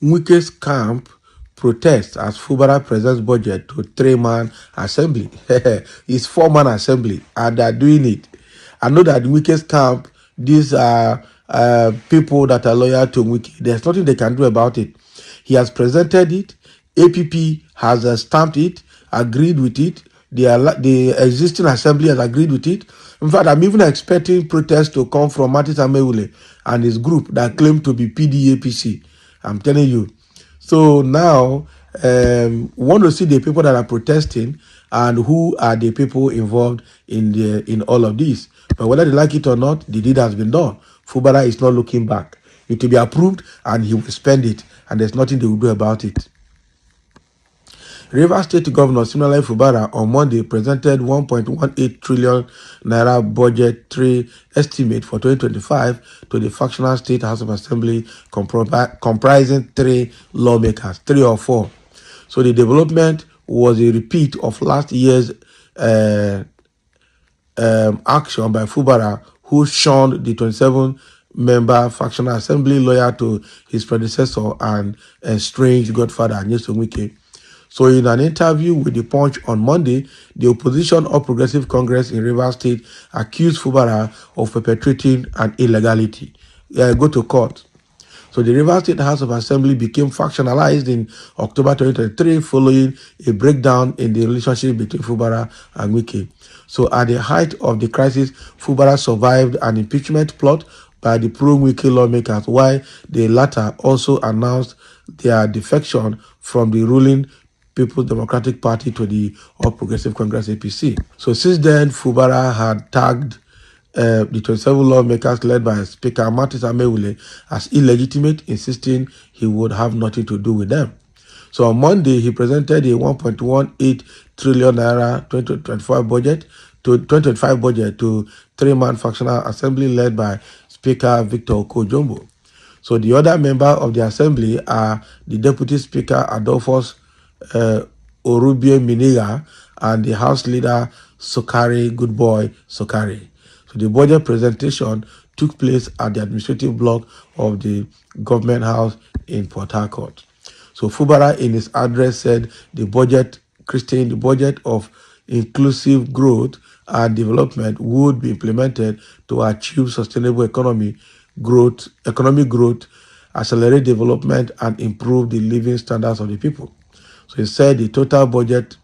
Wike's camp protests as Fubara presents budget to three-man assembly. It's four-man assembly, and they're doing it. I know that Wike's camp, these are people that are loyal to Wike. There's nothing they can do about it. He has presented it. APP has stamped it, agreed with it. The existing assembly has agreed with it. In fact, I'm even expecting protests to come from Martin Amewule and his group that claim to be PDAPC. I'm telling you. So now, we want to see the people that are protesting and who are the people involved in all of this. But whether they like it or not, the deed has been done. Fubara is not looking back. It will be approved and he will spend it, and there's nothing they will do about it. Rivers State Governor Siminalayi Fubara on Monday presented 1.18 trillion naira budgetary estimate for 2025 to the Factional State House of Assembly, comprising three lawmakers, three or four. So the development was a repeat of last year's action by Fubara, who shunned the 27-member Factional Assembly loyal to his predecessor and estranged godfather Nyesom Wike. So in an interview with The Punch on Monday, the opposition of Progressive Congress in Rivers State accused Fubara of perpetrating an illegality. Go to court. So the Rivers State House of Assembly became factionalized in October 2023 following a breakdown in the relationship between Fubara and Wike. So at the height of the crisis, Fubara survived an impeachment plot by the pro-Wike lawmakers, while the latter also announced their defection from the ruling People's Democratic Party to the All Progressive Congress APC. So since then, Fubara had tagged the 27 lawmakers led by Speaker Martin Amewule as illegitimate, insisting he would have nothing to do with them. So on Monday, he presented a 1.18 trillion naira 2025 budget to three-man factional assembly led by Speaker Victor Okocha. So the other member of the assembly are the Deputy Speaker Adolphus Orubie Miniga and the House Leader Sokari Goodboy Sokari. So the budget presentation took place at the administrative block of the Government House in Port Harcourt. So Fubara in his address said the budget, christened the budget of inclusive growth and development, would be implemented to achieve sustainable economic growth, accelerate development, and improve the living standards of the people. So he said the total budget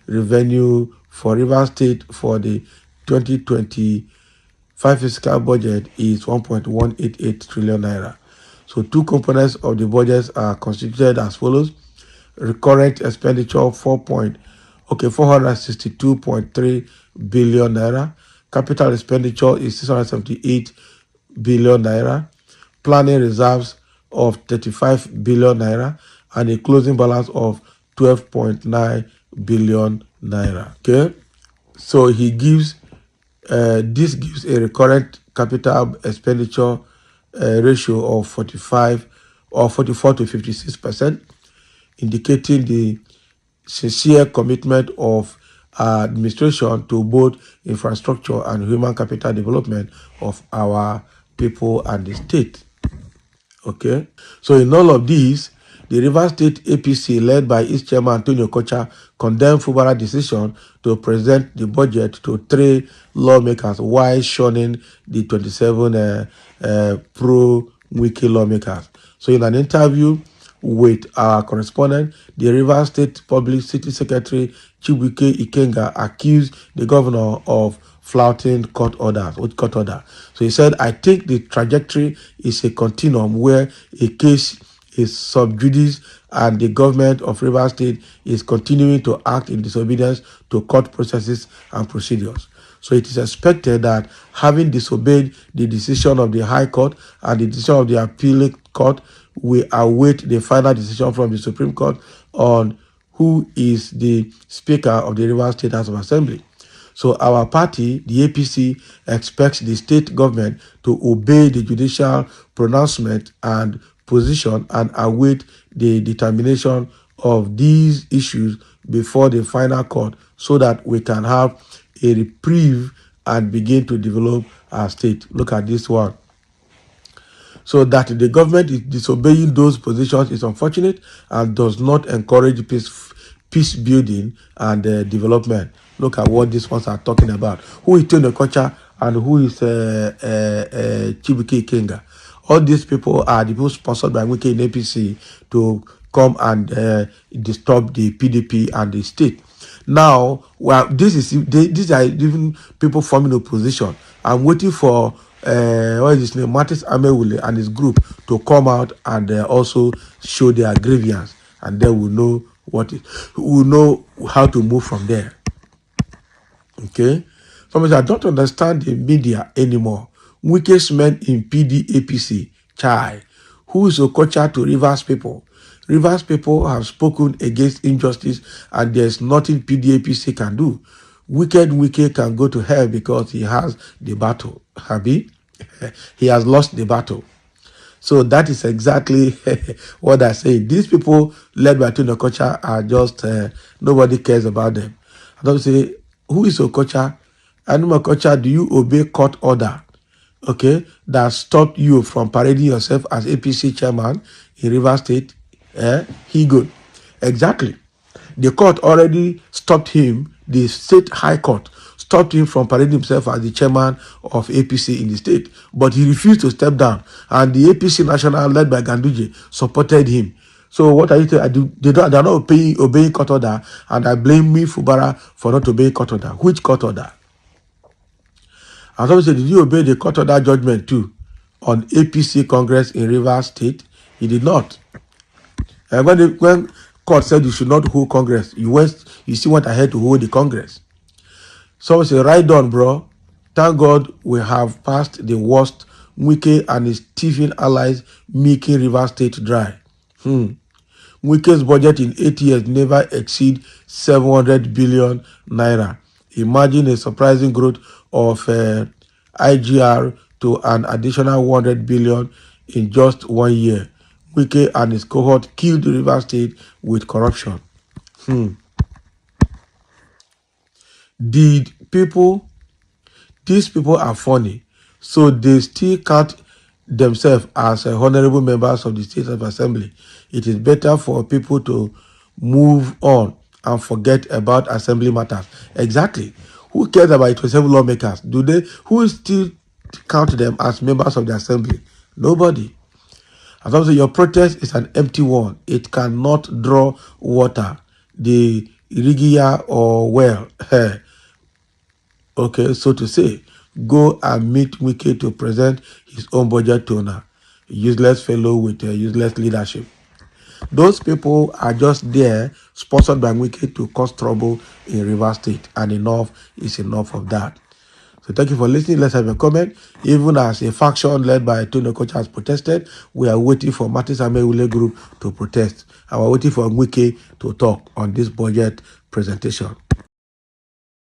revenue for Rivers State for the 2025 fiscal budget is 1.188 trillion naira. So two components of the budget are constituted as follows: recurrent expenditure 462.3 billion naira, capital expenditure is 678 billion naira, planning reserves of 35 billion naira, and a closing balance of 12.9 billion naira. Okay, so he gives this gives a recurrent capital expenditure ratio of 44 to 56%, indicating the sincere commitment of administration to both infrastructure and human capital development of our people and the state. Okay, so in all of these, the Rivers State APC, led by its chairman Antonio Okocha, condemned Fubara's decision to present the budget to three lawmakers while shunning the 27 pro-Wike lawmakers. So in an interview with our correspondent, the Rivers State Publicity Secretary Chibuike Ikenga accused the governor of flouting court order. So he said, "I think the trajectory is a continuum where a case is sub judice and the government of Rivers State is continuing to act in disobedience to court processes and procedures. So it is expected that, having disobeyed the decision of the High Court and the decision of the Appellate Court, we await the final decision from the Supreme Court on who is the Speaker of the Rivers State House of Assembly. So our party, the APC, expects the state government to obey the judicial pronouncement and position and await the determination of these issues before the final court, so that we can have a reprieve and begin to develop our state." Look at this one. So that the government is disobeying those positions is unfortunate and does not encourage peace building and development. Look at what these ones are talking about. Who is Tony Okocha and who is Chibuike Ikenga? All these people are the people sponsored by Wike in APC to come and disturb the PDP and the state. Now, well, these are even people forming opposition. I'm waiting for what is his name, Martis Amewule and his group to come out and also show their grievance, and then we'll know how to move from there. Okay, somebody said, I don't understand the media anymore. Weakest men in PDAPC, chai. Who is Okocha to Rivers people? Rivers people have spoken against injustice, and there's nothing PDAPC can do. Wicked Wike can go to hell because he has the battle. Habi, he has lost the battle. So that is exactly what I say. These people led by Tony Okocha are just, nobody cares about them. I don't say, who is Okocha? And Okocha, do you obey court order? Okay, that stopped you from parading yourself as APC chairman in Rivers State? He good. Exactly. The court already stopped him, the state high court stopped him from parading himself as the chairman of APC in the state, but he refused to step down, and the APC national led by Ganduje supported him. So what are you saying? They're not obeying court order, and I blame me, Fubara, for not obeying court order. Which court order? And somebody said, did you obey the court order judgment too on APC Congress in Rivers State? He did not. And when court said you should not hold Congress, you still went ahead to hold the Congress. So say, right on, bro. Thank God we have passed the worst. Wike and his thieving allies making Rivers State dry. Wike's budget in 8 years never exceed 700 billion naira. Imagine a surprising growth of IGR to an additional 100 billion in just 1 year. Wike and his cohort killed Rivers State with corruption. These people are funny, so they still count themselves as honorable members of the State Assembly. It is better for people to move on and forget about assembly matters. Exactly. Who cares about 27 lawmakers? Who still count them as members of the assembly? Nobody. As I say, your protest is an empty one. It cannot draw water, the irrigia or well. Okay, so to say, go and meet Wike to present his own budget to a useless fellow with useless leadership. Those people are just there, sponsored by Wike to cause trouble in Rivers State, and enough is enough of that. So thank you for listening. Let's have a comment. Even as a faction led by Tony Okocha has protested, we are waiting for Martis Amewule group to protest. And we're waiting for Wike to talk on this budget presentation.